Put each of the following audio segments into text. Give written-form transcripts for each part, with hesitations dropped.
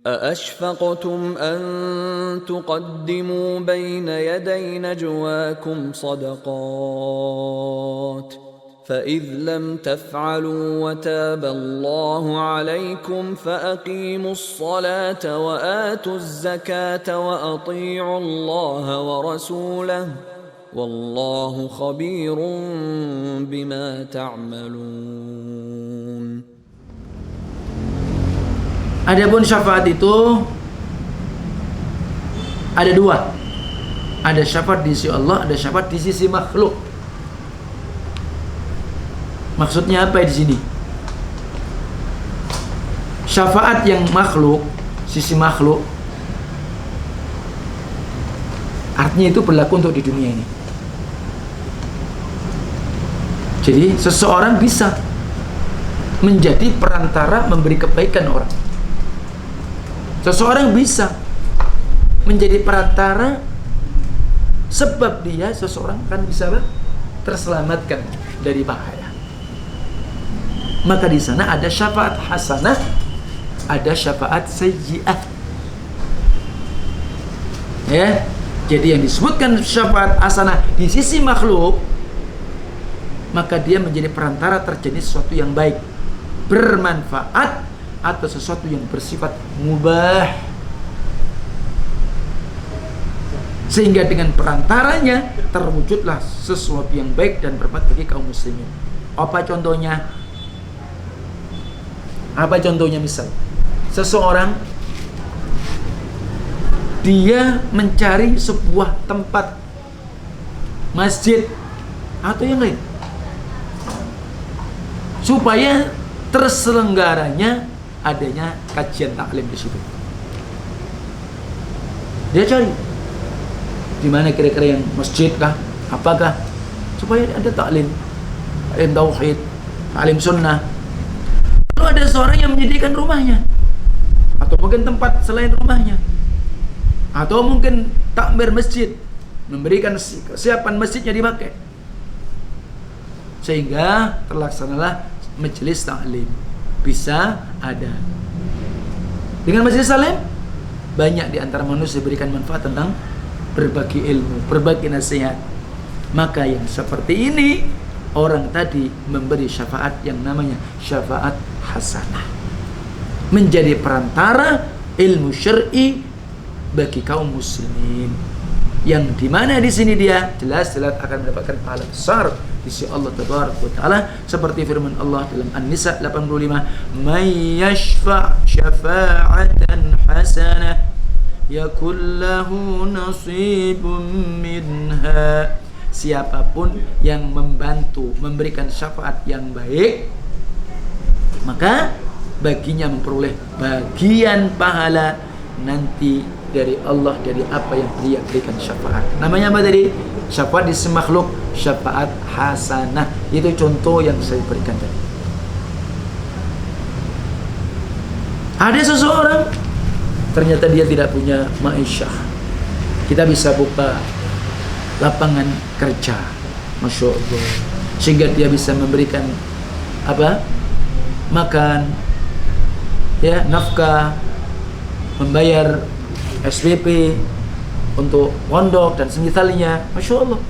أأشفقتم أن تقدموا بين يدي نجواكم صدقات فإذ لم تفعلوا وتاب الله عليكم فأقيموا الصلاة وآتوا الزكاة وأطيعوا الله ورسوله والله خبير بما تعملون. Adapun syafaat itu ada dua. Ada syafaat di sisi Allah, ada syafaat di sisi makhluk. Maksudnya apa di sini? Syafaat yang makhluk, sisi makhluk, artinya itu berlaku untuk di dunia ini. Jadi seseorang bisa menjadi perantara memberi kebaikan orang. Seseorang bisa menjadi perantara sebab dia seseorang kan bisa terselamatkan dari bahaya. Maka di sana ada syafaat hasanah, ada syafaat sayyi'ah. Ya, jadi yang disebutkan syafaat hasanah di sisi makhluk, maka dia menjadi perantara terjadi sesuatu yang baik, bermanfaat, atau sesuatu yang bersifat mubah, sehingga dengan perantaranya terwujudlah sesuatu yang baik dan bermanfaat bagi kaum muslimin. Apa contohnya? Misal seseorang dia mencari sebuah tempat masjid atau yang lain supaya terselenggaranya adanya kajian taklim di situ. Dia cari di mana kira-kira yang masjid kah, apakah, supaya ada taklim tauhid, taklim sunnah. Lalu ada seorang yang menyediakan rumahnya, atau mungkin tempat selain rumahnya, atau mungkin takmir masjid, memberikan kesiapan masjidnya dipakai, sehingga terlaksanalah majelis taklim. Bisa ada. Dengan majelis taklim, banyak di antara manusia diberikan manfaat tentang berbagi ilmu, berbagi nasihat. Maka yang seperti ini, orang tadi memberi syafaat yang namanya syafaat hasanah, menjadi perantara ilmu syar'i bagi kaum muslimin, yang dimana di sini dia jelas-jelas akan mendapatkan pahala besar di sisi Allah Tabaraka wa Ta'ala, seperti firman Allah dalam An-Nisa 85, "May yashfa' syafa'atan hasanah yakul lahu nasibun minha." Siapapun yang membantu memberikan syafaat yang baik, maka baginya memperoleh bagian pahala nanti dari Allah, dari apa yang dia berikan syafaat. Namanya apa tadi? Syafaat di sisi makhluk, syafaat hasanah. Itu contoh yang saya berikan tadi. Ada seseorang ternyata dia tidak punya ma'isyah, kita bisa buka lapangan kerja, Masya Allah, sehingga dia bisa memberikan apa? Makan, ya, nafkah, membayar SPP untuk pondok dan semisalnya. Masya Allah,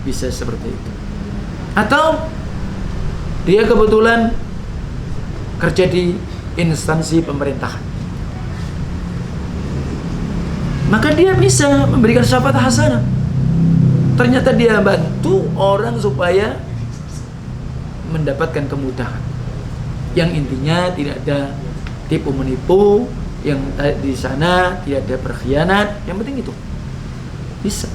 bisa seperti itu. Atau dia kebetulan kerja di instansi pemerintahan, maka dia bisa memberikan syafaat hasanah. Ternyata dia bantu orang supaya mendapatkan kemudahan, yang intinya tidak ada tipu menipu, yang di sana tidak ada berkhianat, yang penting itu bisa.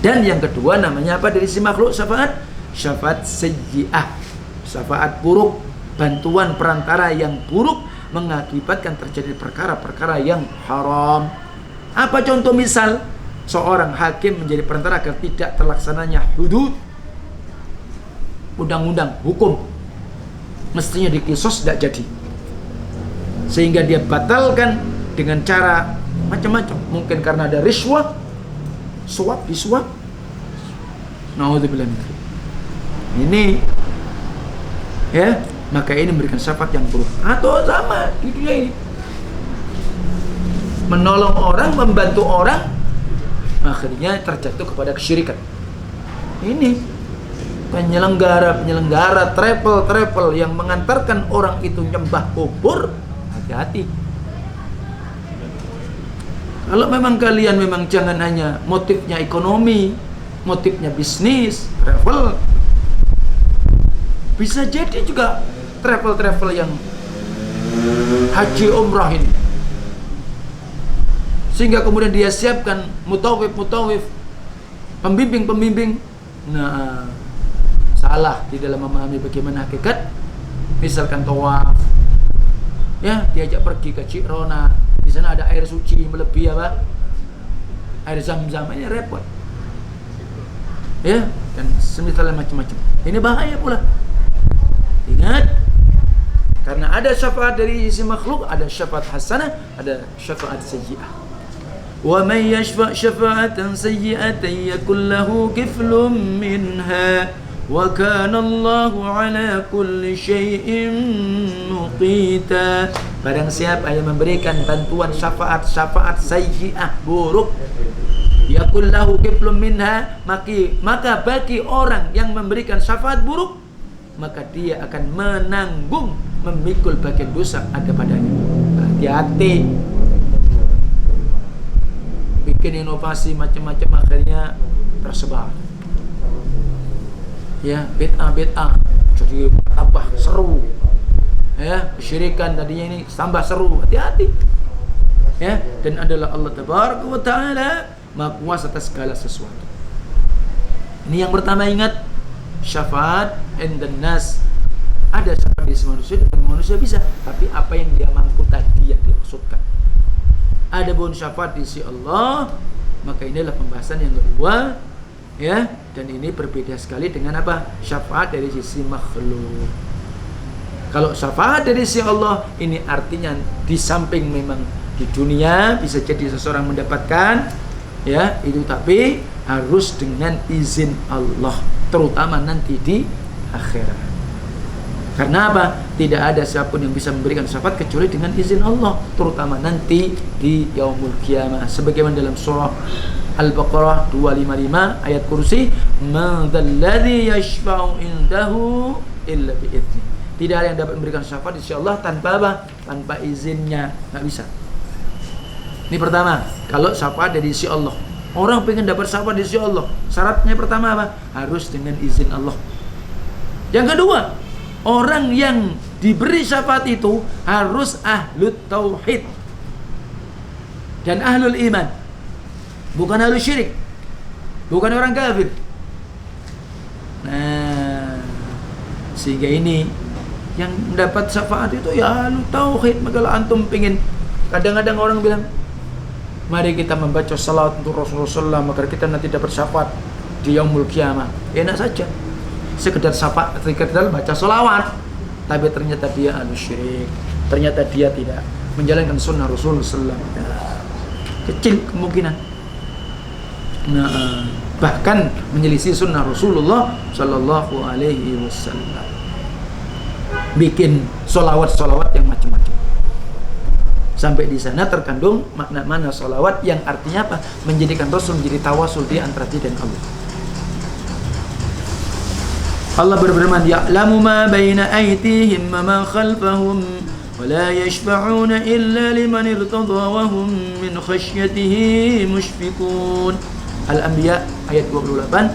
Dan yang kedua namanya apa dari si makhluk? Syafaat sayyi'ah, syafaat buruk, bantuan perantara yang buruk mengakibatkan terjadi perkara-perkara yang haram. Apa contoh? Misal seorang hakim menjadi perantara agar tidak terlaksananya hudud, undang-undang hukum, mestinya dikisos tidak jadi, sehingga dia batalkan dengan cara macam-macam, mungkin karena ada riswah, suap disuap, naudzubillah min dzalik. Ini ya, maka ini memberikan syafaat yang buruk. Atau sama di dunia ini, menolong orang, membantu orang, akhirnya terjatuh kepada kesyirikan. Ini penyelenggara travel yang mengantarkan orang itu nyembah kubur, hati-hati. Kalau memang kalian memang jangan hanya motifnya ekonomi, motifnya bisnis, travel, bisa jadi juga travel yang haji umrah ini, sehingga kemudian dia siapkan mutawif, pembimbing. Nah, salah di dalam memahami bagaimana hakikat. Misalkan tawaf, ya diajak pergi ke Cirona, di sana ada air suci melebihi apa? Air Zam-Zam, ini repot. Ya, dan semisalnya macam-macam. Ini bahaya pula. Ingat, karena ada syafaat dari sisi makhluk, ada syafaat hasanah, ada syafaat sayyi'ah. Wa may yashfa' syafa'atan sayyi'atan yakul lahu kiflun minha wa kana Allahu 'ala kulli syai'in muqita. Barang siapa yang memberikan bantuan syafaat sayyi'ah, buruk, yakul lahu kiflun minha, maka bagi orang yang memberikan syafaat buruk, maka dia akan menanggung, memikul bagian dosa ada padanya. Hati-hati. Bikin inovasi macam-macam, akhirnya tersebar. Ya, bid'ah. Jadi tambah seru. Ya, kesyirikan tadinya ini tambah seru. Hati-hati. Ya, dan adalah Allah Tabaraka wa Ta'ala Maha Kuasa atas segala sesuatu. Ini yang pertama, ingat, syafaat indan nas. Ada syafaat di manusia, dan manusia bisa, tapi apa yang dia mampu tadi yang dimaksudkan. Ada pun syafaat di sisi Allah, maka inilah pembahasan yang kedua, ya. Dan ini berbeda sekali dengan apa? Syafaat dari sisi makhluk. Kalau syafaat dari sisi Allah, ini artinya di samping memang di dunia bisa jadi seseorang mendapatkan, ya, itu, tapi harus dengan izin Allah, terutama nanti di akhirat. Karena apa? Tidak ada siapapun yang bisa memberikan syafaat kecuali dengan izin Allah, terutama nanti di yaumul qiyamah. Sebagaimana dalam surah Al-Baqarah 255 ayat kursi, "Man dzalladzi yashfa'u indahu illa bi'idznih." Tidak ada yang dapat memberikan syafaat di sisi Allah tanpa apa? Tanpa izinnya, nggak bisa. Ini pertama, kalau syafaat dari sisi Allah. Orang pengen dapat syafaat di sisi Allah, syaratnya pertama apa? Harus dengan izin Allah. Yang kedua, orang yang diberi syafaat itu harus ahlut tauhid dan ahlul iman, bukan ahlul syirik, bukan orang kafir. Nah, sehingga ini yang mendapat syafaat itu ya ahlut tauhid. Maka kalau antum pengen, kadang-kadang orang bilang, mari kita membaca salawat untuk Rasulullah SAW agar kita nanti dapat syafaat di yaumul qiyamah. Enak saja, sekedar syafaat, sekedar baca salawat, tapi ternyata dia ahli syirik, ternyata dia tidak menjalankan sunnah Rasulullah SAW. Kecil kemungkinan. Nah, bahkan menyelisih sunnah Rasulullah SAW. Bikin solawat yang macam-macam. Sampai di sana terkandung makna-makna solawat yang artinya apa? Menjadikan Rasul menjadi tawasul di antara dia dan Allah. Allah berfirman, "Ya'lamu ma baina aydihim wa ma khalfahum wa la yashfa'una illa liman irtadha wa hum min khasyatihi mushfiqun." Al-Anbiya ayat 28.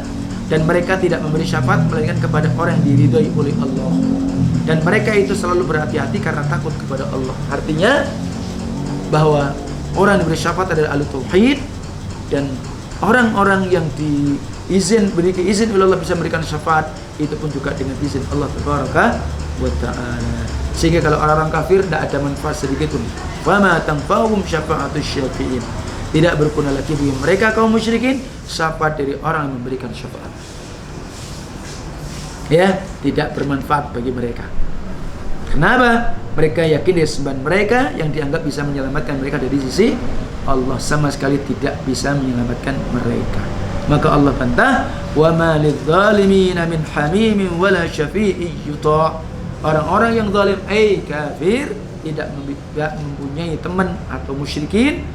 Dan mereka tidak memberi syafaat melainkan kepada orang yang diridhai oleh Allah. Dan mereka itu selalu berhati-hati karena takut kepada Allah. Artinya bahwa orang yang diberi syafaat adalah ahli tauhid, dan orang-orang yang beri izin oleh Allah bisa memberikan syafaat itu pun juga dengan izin Allah Tabaraka wa Ta'ala. Sehingga kalau orang-orang kafir tidak ada manfaat sedikit pun. Wa ma tanfa'uhum syafa'atus syafi'in. Tidak berguna lagi bagi mereka kaum musyrikin syafaat dari orang yang memberikan syafaat. Ya, tidak bermanfaat bagi mereka. Kenapa? Mereka yakin dari sembahan mereka yang dianggap bisa menyelamatkan mereka dari sisi Allah, sama sekali tidak bisa menyelamatkan mereka. Maka Allah bantah, wa ma lidzalimina min hamimin wala syafi'i yuta'. Orang-orang yang zalim, kafir, tidak mempunyai teman atau musyrikin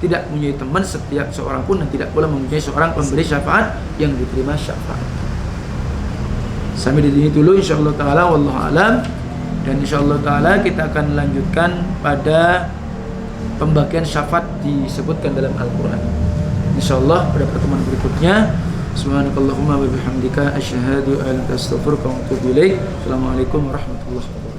tidak mempunyai teman setiap seorang pun, dan tidak pula mempunyai seorang pemberi syafaat yang diterima syafaat. Sampai di sini dulu insyaallah taala, wallahu alam. Dan insyaallah taala kita akan lanjutkan pada pembagian syafaat disebutkan dalam Al-Qur'an. Insyaallah pada pertemuan berikutnya. Subhanakallahumma wa bihamdika asyhadu an la ilaha illa anta astaghfiruka wa atubu ilaik. Assalamualaikum warahmatullahi wabarakatuh.